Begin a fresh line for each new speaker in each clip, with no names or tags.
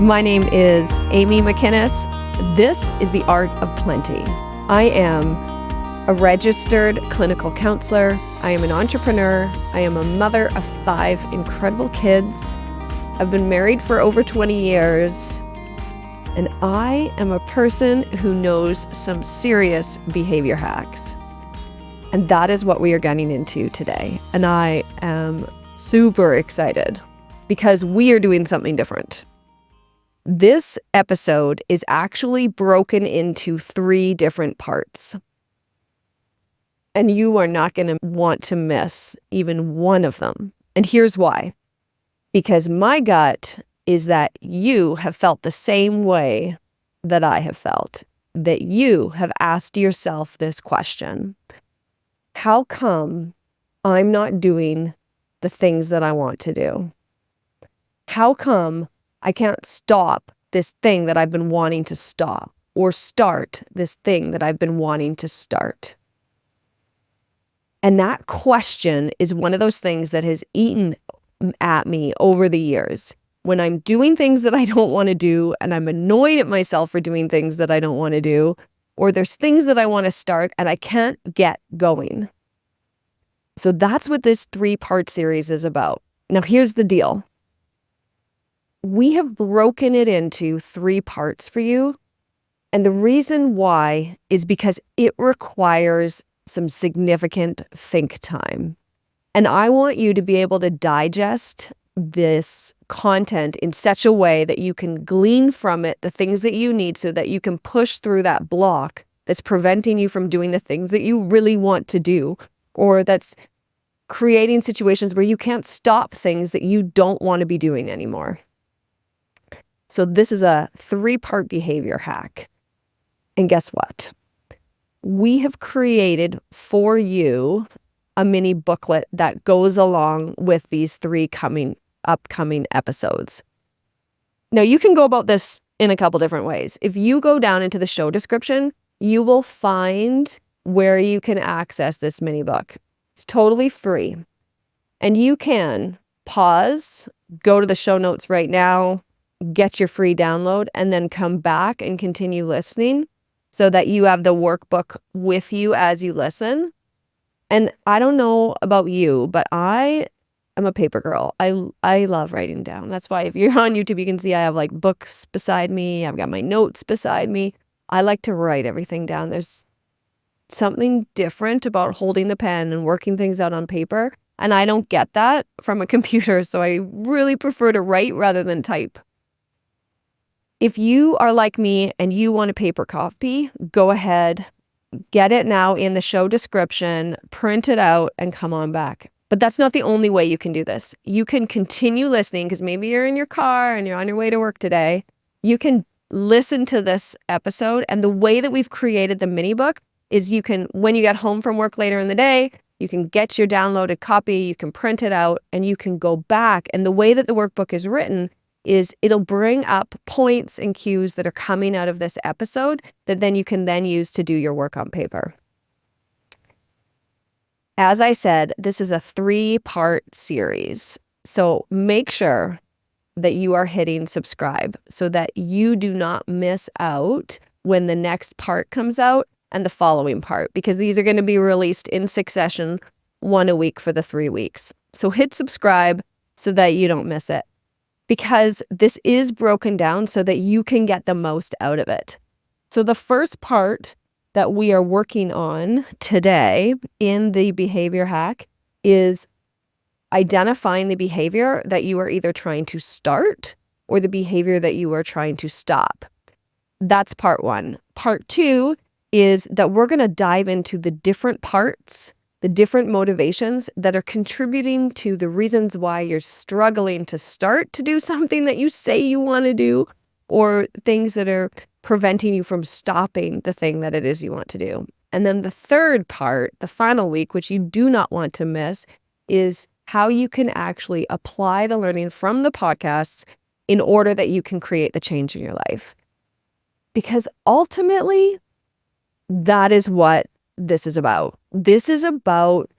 My name is Amy McInnes. This is The Art of Plenty. I am a registered clinical counselor. I am an entrepreneur. I am a mother of 5 incredible kids. I've been married for over 20 years. And I am a person who knows some serious behavior hacks. And that is what we are getting into today. And I am super excited because we are doing something different. This episode is actually broken into 3 different parts. And you are not going to want to miss even one of them. And here's why. Because my gut is that you have felt the same way that I have felt, that you have asked yourself this question. How come I'm not doing the things that I want to do? How come I can't stop this thing that I've been wanting to stop or start this thing that I've been wanting to start? And that question is one of those things that has eaten at me over the years. When I'm doing things that I don't want to do and I'm annoyed at myself for doing things that I don't want to do, or there's things that I want to start and I can't get going. So that's what this 3-part series is about. Now, here's the deal. We have broken it into 3 parts for you. And the reason why is because it requires some significant think time. And I want you to be able to digest this content in such a way that you can glean from it the things that you need so that you can push through that block that's preventing you from doing the things that you really want to do, or that's creating situations where you can't stop things that you don't want to be doing anymore. So this is a 3-part behavior hack. And guess what? We have created for you a mini booklet that goes along with these 3 upcoming episodes. Now, you can go about this in a couple different ways. If you go down into the show description, you will find where you can access this mini book. It's totally free. And you can pause, go to the show notes right now, get your free download, and then come back and continue listening so that you have the workbook with you as you listen. And I don't know about you, but I am a paper girl. I love writing down. That's why if you're on YouTube, you can see I have like books beside me. I've got my notes beside me. I like to write everything down. There's something different about holding the pen and working things out on paper. And I don't get that from a computer. So I really prefer to write rather than type. If you are like me and you want a paper copy, go ahead, get it now in the show description, print it out, and come on back. But that's not the only way you can do this. You can continue listening because maybe you're in your car and you're on your way to work today. You can listen to this episode. And the way that we've created the mini book is you can, when you get home from work later in the day, you can get your downloaded copy, you can print it out, and you can go back. And the way that the workbook is written is it'll bring up points and cues that are coming out of this episode that then you can then use to do your work on paper. As I said, this is a 3-part series. So make sure that you are hitting subscribe so that you do not miss out when the next part comes out and the following part, because these are going to be released in succession, 1 a week for the 3 weeks. So hit subscribe so that you don't miss it, because this is broken down so that you can get the most out of it. So the first part that we are working on today in the behavior hack is identifying the behavior that you are either trying to start or the behavior that you are trying to stop. That's part 1. Part 2 is that we're going to dive into the different parts, the different motivations that are contributing to the reasons why you're struggling to start to do something that you say you want to do, or things that are preventing you from stopping the thing that it is you want to do. And then the third part, the final week, which you do not want to miss, is how you can actually apply the learning from the podcasts in order that you can create the change in your life. Because ultimately, that is what this is about. This is about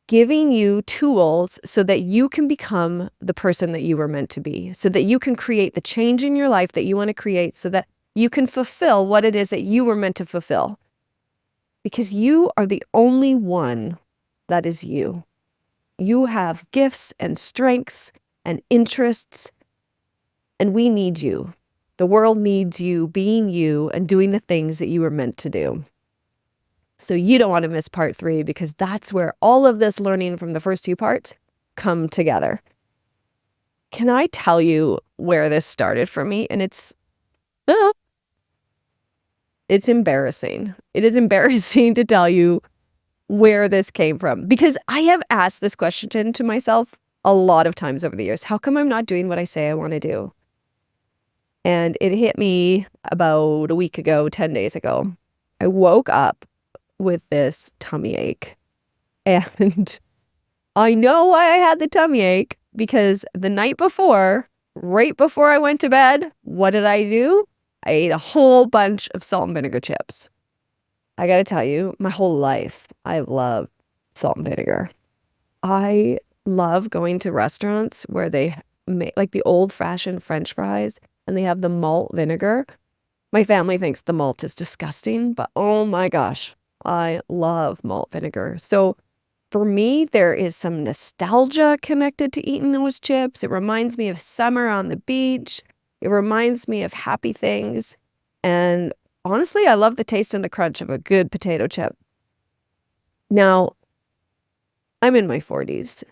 giving you tools so that you can become the person that you were meant to be, so that you can create the change in your life that you want to create, so that you can fulfill what it is that you were meant to fulfill. Because you are the only one that is you. You have gifts and strengths and interests, and we need you. The world needs you being you and doing the things that you were meant to do. So you don't want to miss part 3, because that's where all of this learning from the first 2 parts come together. Can I tell you where this started for me? And it's embarrassing. It is embarrassing to tell you where this came from, because I have asked this question to myself a lot of times over the years. How come I'm not doing what I say I want to do? And it hit me about a week ago, 10 days ago. I woke up with this tummy ache. And I know why I had the tummy ache, because the night before, right before I went to bed, what did I do? I ate a whole bunch of salt and vinegar chips. I gotta tell you, my whole life, I love salt and vinegar. I love going to restaurants where they make like the old-fashioned French fries and they have the malt vinegar. My family thinks the malt is disgusting, but oh my gosh, I love malt vinegar. So for me, there is some nostalgia connected to eating those chips. It reminds me of summer on the beach. It reminds me of happy things. And honestly, I love the taste and the crunch of a good potato chip. Now, I'm in my 40s,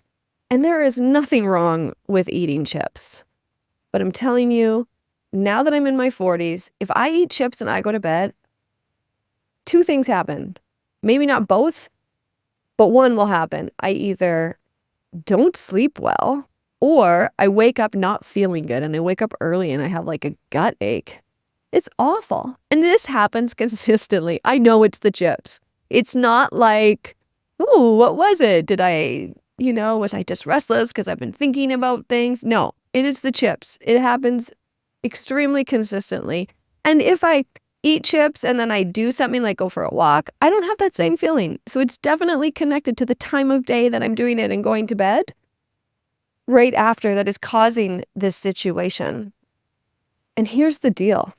and there is nothing wrong with eating chips. But I'm telling you, now that I'm in my 40s, if I eat chips and I go to bed, 2 things happen. Maybe not both, but one will happen. I either don't sleep well, or I wake up not feeling good, and I wake up early and I have like a gut ache. It's awful. And this happens consistently. I know it's the chips. It's not like, oh, what was it? Was I just restless because I've been thinking about things? No, it is the chips. It happens extremely consistently. And if I eat chips and then I do something like go for a walk, I don't have that same feeling. So it's definitely connected to the time of day that I'm doing it and going to bed right after that is causing this situation. And here's the deal.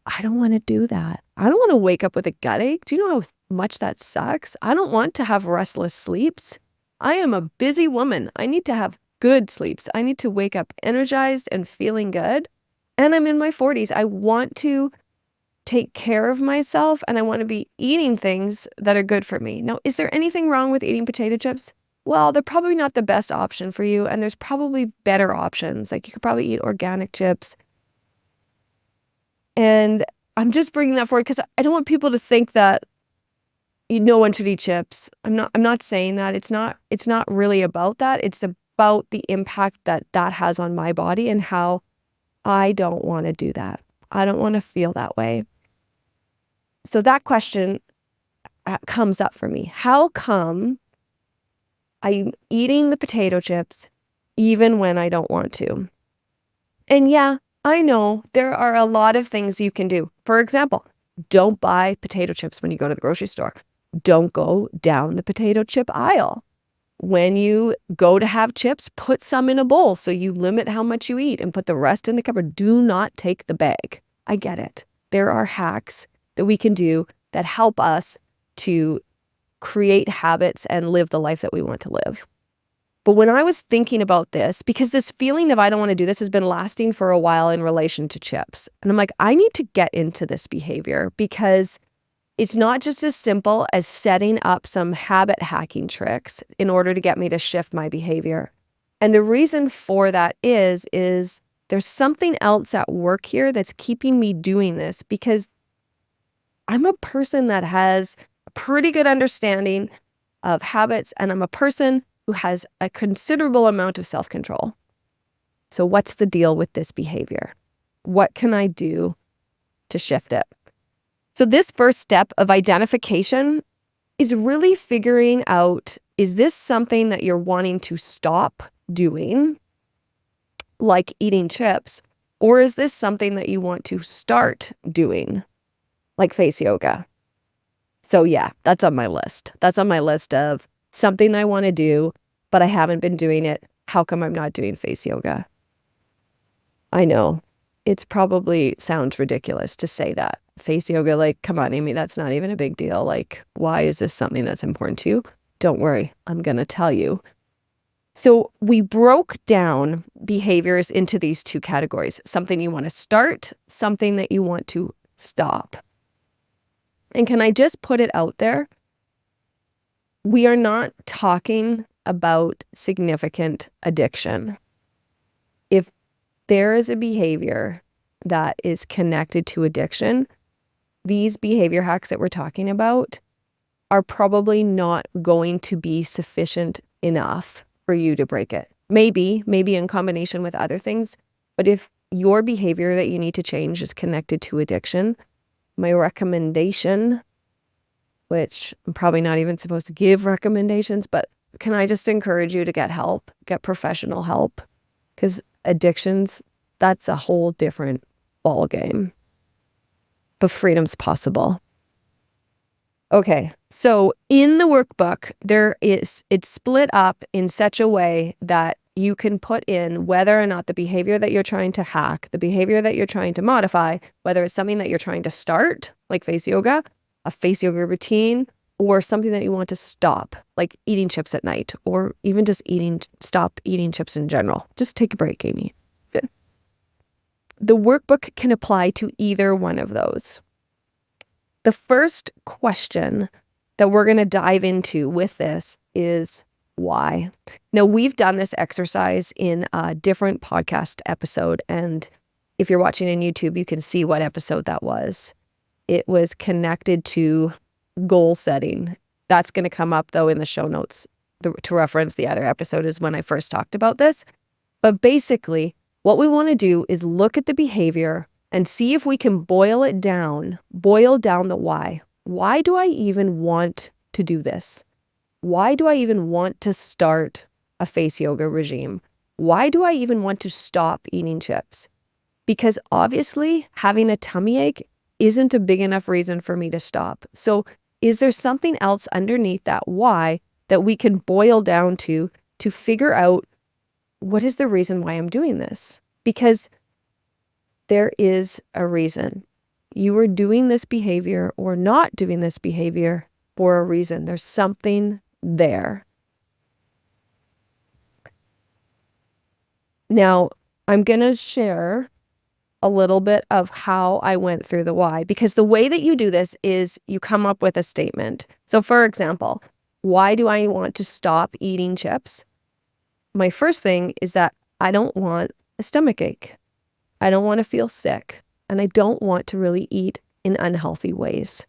I don't want to do that. I don't want to wake up with a gut ache. Do you know how much that sucks? I don't want to have restless sleeps. I am a busy woman. I need to have good sleeps. I need to wake up energized and feeling good. And I'm in my 40s. I want to take care of myself, and I want to be eating things that are good for me. Now, is there anything wrong with eating potato chips? Well, they're probably not the best option for you, and there's probably better options. Like you could probably eat organic chips. And I'm just bringing that forward because I don't want people to think that no one should eat chips. I'm not saying that. It's not really about that. It's about the impact that has on my body and how I don't want to do that. I don't want to feel that way. So that question comes up for me. How come I'm eating the potato chips even when I don't want to? And yeah, I know there are a lot of things you can do. For example, don't buy potato chips when you go to the grocery store. Don't go down the potato chip aisle. When you go to have chips, put some in a bowl so you limit how much you eat and put the rest in the cupboard. Do not take the bag. I get it. There are hacks that we can do that help us to create habits and live the life that we want to live. But when I was thinking about this, because this feeling of I don't want to do this has been lasting for a while in relation to chips. And I'm like, I need to get into this behavior because it's not just as simple as setting up some habit hacking tricks in order to get me to shift my behavior. And the reason for that is there's something else at work here that's keeping me doing this, because I'm a person that has a pretty good understanding of habits, and I'm a person who has a considerable amount of self-control. So what's the deal with this behavior? What can I do to shift it? So this first step of identification is really figuring out, is this something that you're wanting to stop doing, like eating chips, or is this something that you want to start doing, like face yoga? So yeah, that's on my list. That's on my list of something I want to do, but I haven't been doing it. How come I'm not doing face yoga? I know it's probably sounds ridiculous to say that. Face yoga, like, come on, Amy, that's not even a big deal. Like, why is this something that's important to you? Don't worry, I'm going to tell you. So we broke down behaviors into these two categories: something you want to start, something that you want to stop. And can I just put it out there? We are not talking about significant addiction. If there is a behavior that is connected to addiction, these behavior hacks that we're talking about are probably not going to be sufficient enough for you to break it. Maybe in combination with other things, but if your behavior that you need to change is connected to addiction, my recommendation, which I'm probably not even supposed to give recommendations, but can I just encourage you to get help, get professional help? Because addictions, that's a whole different ball game. But freedom's possible. Okay, so in the workbook, it's split up in such a way that you can put in whether or not the behavior that you're trying to hack, the behavior that you're trying to modify, whether it's something that you're trying to start, like face yoga, a face yoga routine, or something that you want to stop, like eating chips at night, or even just stop eating chips in general. Just take a break, Amy. Good. The workbook can apply to either one of those. The first question that we're going to dive into with this is why. Now, we've done this exercise in a different podcast episode, and if you're watching on YouTube, you can see what episode that was. It was connected to goal setting. That's going to come up, though, in the show notes to reference the other episode is when I first talked about this. But basically, what we want to do is look at the behavior and see if we can boil down the why. Why do I even want to do this? Why do I even want to start a face yoga regime? Why do I even want to stop eating chips? Because obviously having a tummy ache isn't a big enough reason for me to stop. So is there something else underneath that why that we can boil down to figure out what is the reason why I'm doing this? Because there is a reason. You are doing this behavior or not doing this behavior for a reason. There's something there. Now, I'm going to share a little bit of how I went through the why, because the way that you do this is you come up with a statement. So for example, why do I want to stop eating chips? My first thing is that I don't want a stomach ache. I don't want to feel sick, and I don't want to really eat in unhealthy ways.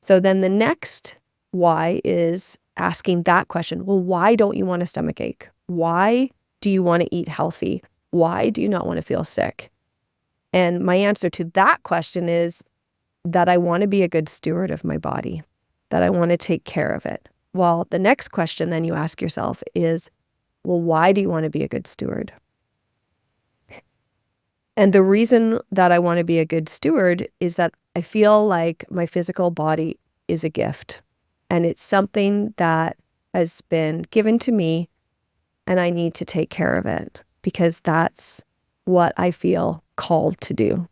So then the next why is asking that question. Well, why don't you want a stomach ache? Why do you want to eat healthy? Why do you not want to feel sick? And my answer to that question is that I want to be a good steward of my body, that I want to take care of it. Well, the next question then you ask yourself is, well, why do you want to be a good steward? And the reason that I want to be a good steward is that I feel like my physical body is a gift, and it's something that has been given to me, and I need to take care of it because that's what I feel called to do.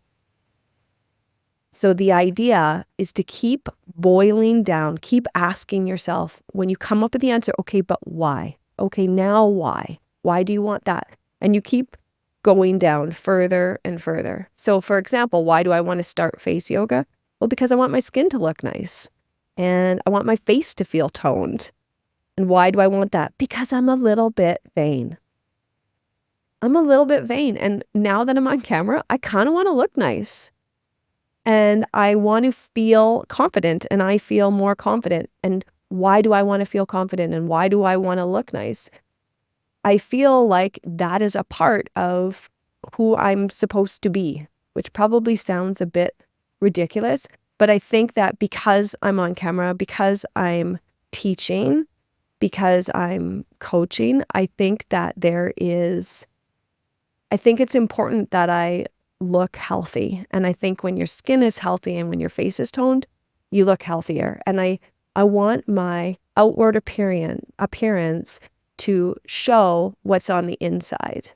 So the idea is to keep boiling down, keep asking yourself when you come up with the answer, okay, but why? Okay, now why? Why do you want that? And you keep going down further and further. So for example, why do I want to start face yoga? Well, because I want my skin to look nice and I want my face to feel toned. And why do I want that? Because I'm a little bit vain. I'm a little bit vain. And now that I'm on camera, I kind of want to look nice. And I want to feel confident, and I feel more confident. And why do I want to feel confident? And why do I want to look nice? I feel like that is a part of who I'm supposed to be, which probably sounds a bit ridiculous. But I think that because I'm on camera, because I'm teaching, because I'm coaching, I think that I think it's important that I look healthy. And I think when your skin is healthy and when your face is toned, you look healthier. And I want my outward appearance to show what's on the inside.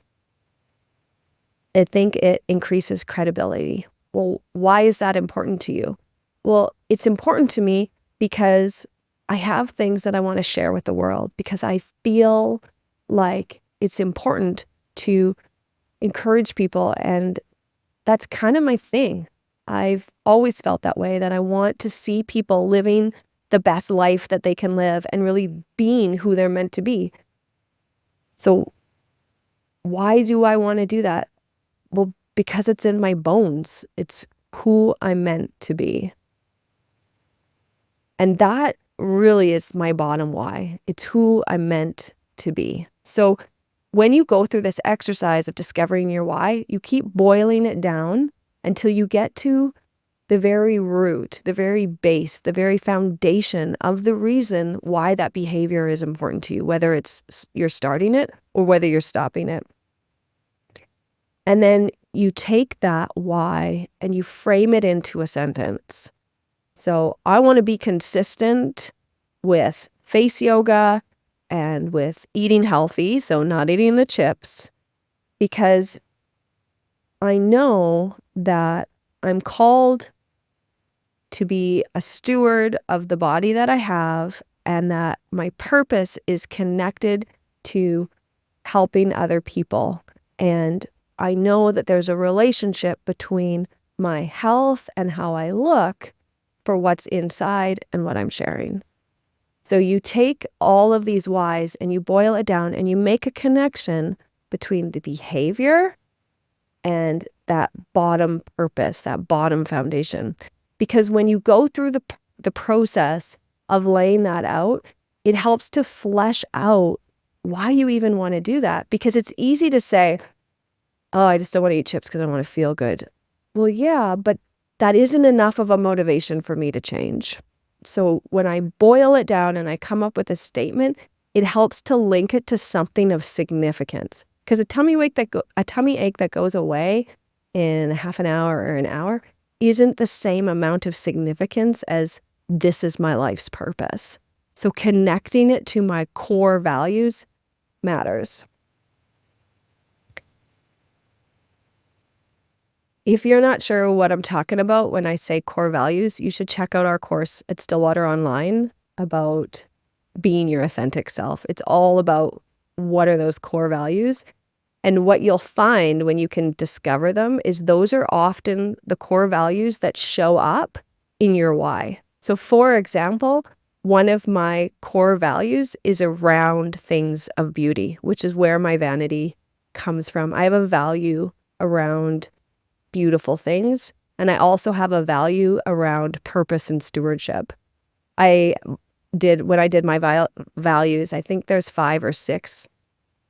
I think it increases credibility. Well, why is that important to you? Well, it's important to me because I have things that I want to share with the world, because I feel like it's important to encourage people, and that's kind of my thing. I've always felt that way, that I want to see people living the best life that they can live and really being who they're meant to be. So why do I want to do that? Well, because it's in my bones. It's who I'm meant to be. And that really is my bottom why. It's who I'm meant to be. So when you go through this exercise of discovering your why, you keep boiling it down until you get to the very root, the very base, the very foundation of the reason why that behavior is important to you, whether it's you're starting it or whether you're stopping it. And then you take that why and you frame it into a sentence. So I want to be consistent with face yoga and with eating healthy, so not eating the chips, because I know that I'm called to be a steward of the body that I have, and that my purpose is connected to helping other people. And I know that there's a relationship between my health and how I look for what's inside and what I'm sharing. So you take all of these whys and you boil it down and you make a connection between the behavior and that bottom purpose, that bottom foundation. Because when you go through the process of laying that out, it helps to flesh out why you even want to do that. Because it's easy to say, oh, I just don't want to eat chips because I want to feel good. Well, yeah, but that isn't enough of a motivation for me to change. So when I boil it down and I come up with a statement, it helps to link it to something of significance. Because a tummy ache that goes away in half an hour or an hour isn't the same amount of significance as this is my life's purpose. So connecting it to my core values matters. If you're not sure what I'm talking about when I say core values, you should check out our course at Stillwater Online about being your authentic self. It's all about what are those core values. And what you'll find when you can discover them is those are often the core values that show up in your why. So for example, one of my core values is around things of beauty, which is where my vanity comes from. I have a value around beautiful things, and I also have a value around purpose and stewardship. When I did my values, I think there's 5 or 6.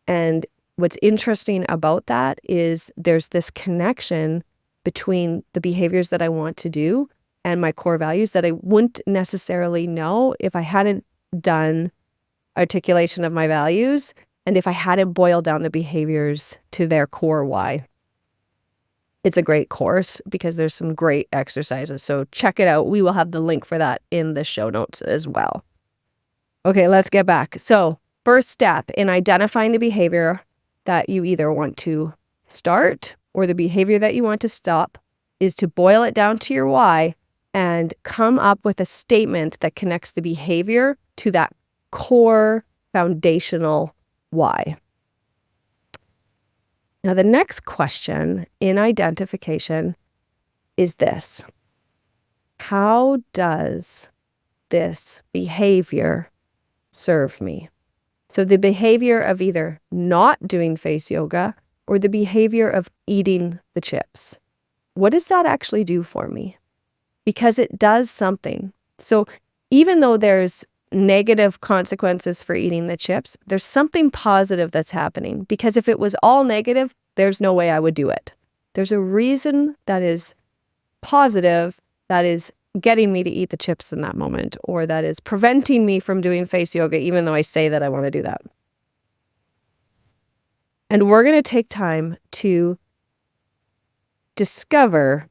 And what's interesting about that is there's this connection between the behaviors that I want to do and my core values that I wouldn't necessarily know if I hadn't done articulation of my values and if I hadn't boiled down the behaviors to their core why. It's a great course because there's some great exercises. So check it out. We will have the link for that in the show notes as well. Okay, let's get back. So first step in identifying the behavior that you either want to start or the behavior that you want to stop is to boil it down to your why and come up with a statement that connects the behavior to that core foundational why. Now, the next question in identification is this: how does this behavior serve me? So the behavior of either not doing face yoga or the behavior of eating the chips. What does that actually do for me? Because it does something. So even though there's negative consequences for eating the chips, there's something positive that's happening. Because if it was all negative, there's no way I would do it. There's a reason that is positive that is getting me to eat the chips in that moment, or that is preventing me from doing face yoga, even though I say that I want to do that. And we're going to take time to discover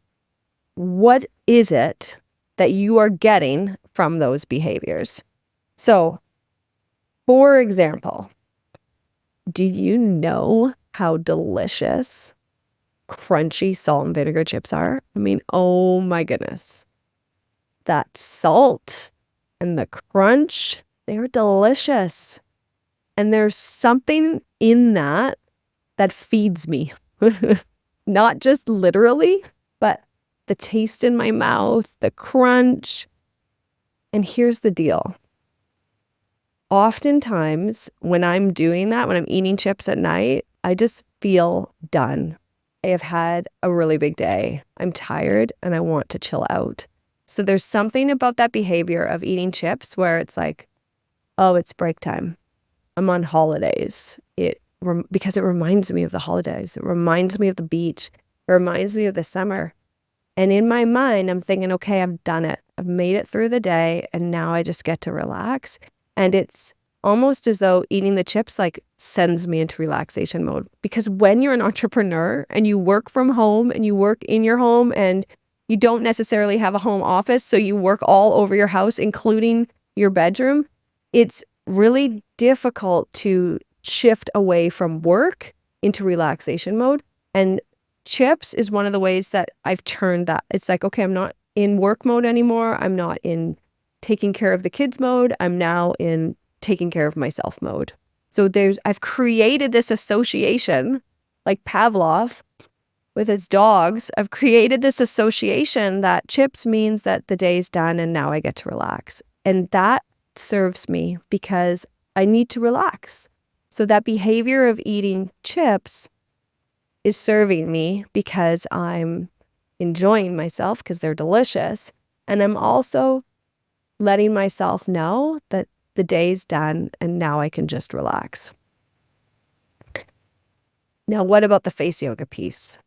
what is it that you are getting from those behaviors. So For example, do you know how delicious crunchy salt and vinegar chips are? I mean, oh my goodness. That salt and the crunch, they're delicious. And there's something in that feeds me. Not just literally, but the taste in my mouth, the crunch. And here's the deal. Oftentimes, when I'm doing that, when I'm eating chips at night, I just feel done. I have had a really big day. I'm tired and I want to chill out. So there's something about that behavior of eating chips where it's like, oh, it's break time. I'm on holidays. Because it reminds me of the holidays. It reminds me of the beach. It reminds me of the summer. And in my mind, I'm thinking, okay, I've done it. I've made it through the day and now I just get to relax. And it's almost as though eating the chips like sends me into relaxation mode. Because when you're an entrepreneur and you work from home and you work in your home and you don't necessarily have a home office, so you work all over your house, including your bedroom, it's really difficult to shift away from work into relaxation mode. And chips is one of the ways that I've turned that. It's like, okay, I'm not in work mode anymore. I'm not in taking care of the kids mode. I'm now in taking care of myself mode. So I've created this association, like Pavlov with his dogs. I've created this association that chips means that the day's done and now I get to relax. And that serves me because I need to relax. So that behavior of eating chips is serving me because I'm enjoying myself because they're delicious. And I'm also letting myself know that the day's done and now I can just relax. Now, what about the face yoga piece?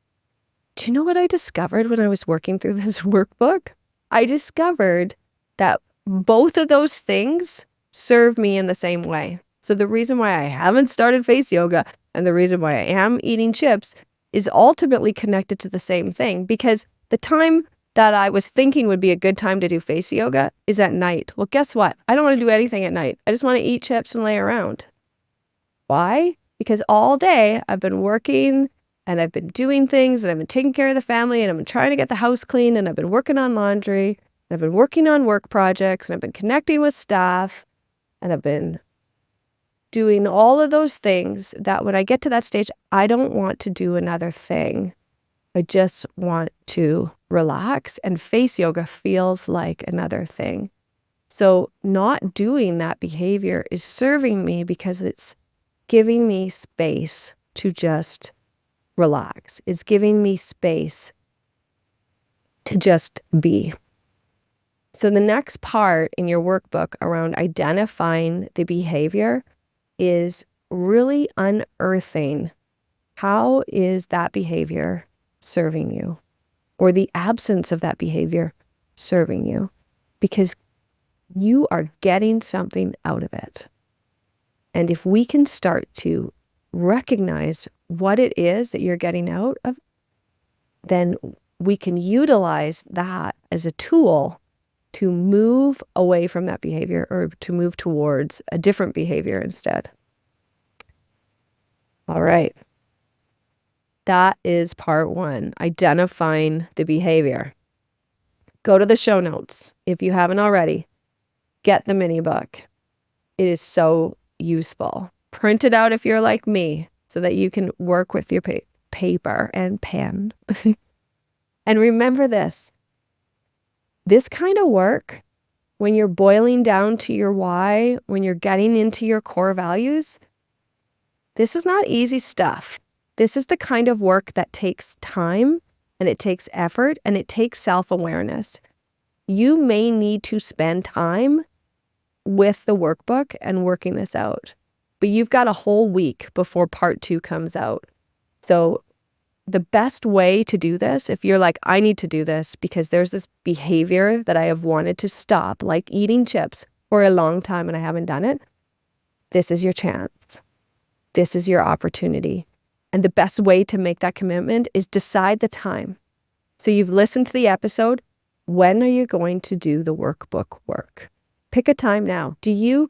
Do you know what I discovered when I was working through this workbook? I discovered that both of those things serve me in the same way. So the reason why I haven't started face yoga and the reason why I am eating chips is ultimately connected to the same thing, because the time that I was thinking would be a good time to do face yoga is at night. Well, guess what? I don't want to do anything at night. I just want to eat chips and lay around. Why? Because all day I've been working and I've been doing things and I've been taking care of the family and I've been trying to get the house clean and I've been working on laundry and I've been working on work projects and I've been connecting with staff and I've been doing all of those things that when I get to that stage, I don't want to do another thing. I just want to relax, and face yoga feels like another thing. So not doing that behavior is serving me because it's giving me space to just relax. It's giving me space to just be. So the next part in your workbook around identifying the behavior is really unearthing how is that behavior serving you, or the absence of that behavior serving you, because you are getting something out of it. And if we can start to recognize what it is that you're getting out of, then we can utilize that as a tool to move away from that behavior or to move towards a different behavior instead. All right. That is part one, identifying the behavior. Go to the show notes if you haven't already. Get the mini book. It is so useful. Print it out if you're like me so that you can work with your paper and pen. And remember this kind of work, when you're boiling down to your why, when you're getting into your core values, this is not easy stuff. This is the kind of work that takes time and it takes effort and it takes self-awareness. You may need to spend time with the workbook and working this out, but you've got a whole week before part 2 comes out. So the best way to do this, if you're like, I need to do this because there's this behavior that I have wanted to stop, like eating chips for a long time and I haven't done it, this is your chance. This is your opportunity. And the best way to make that commitment is decide the time. So you've listened to the episode. When are you going to do the workbook work? Pick a time now. Do you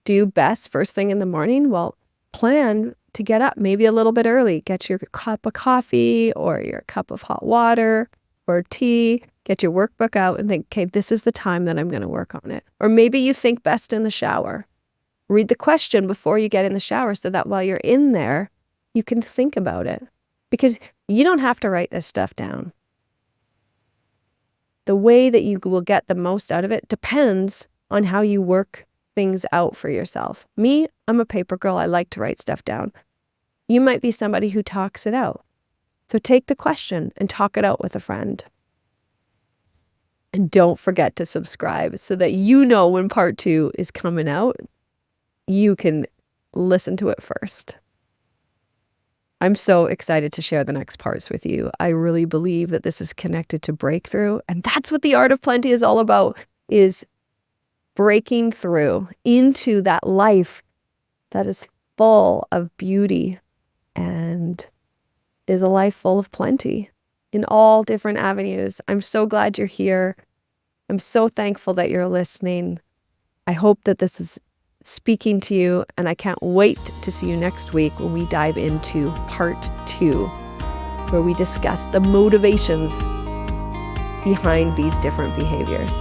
do best first thing in the morning? Well, plan to get up maybe a little bit early. Get your cup of coffee or your cup of hot water or tea. Get your workbook out and think, okay, this is the time that I'm going to work on it. Or maybe you think best in the shower. Read the question before you get in the shower so that while you're in there, you can think about it. Because you don't have to write this stuff down. The way that you will get the most out of it depends on how you work things out for yourself. Me, I'm a paper girl. I like to write stuff down. You might be somebody who talks it out. So take the question and talk it out with a friend. And don't forget to subscribe so that you know when part 2 is coming out. You can listen to it first. I'm so excited to share the next parts with you. I really believe that this is connected to breakthrough. And that's what the Art of Plenty is all about, is breaking through into that life that is full of beauty and is a life full of plenty in all different avenues. I'm so glad you're here. I'm so thankful that you're listening. I hope that this is speaking to you, and I can't wait to see you next week when we dive into part 2, where we discuss the motivations behind these different behaviors.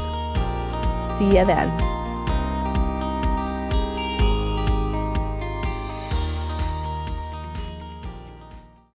See ya then.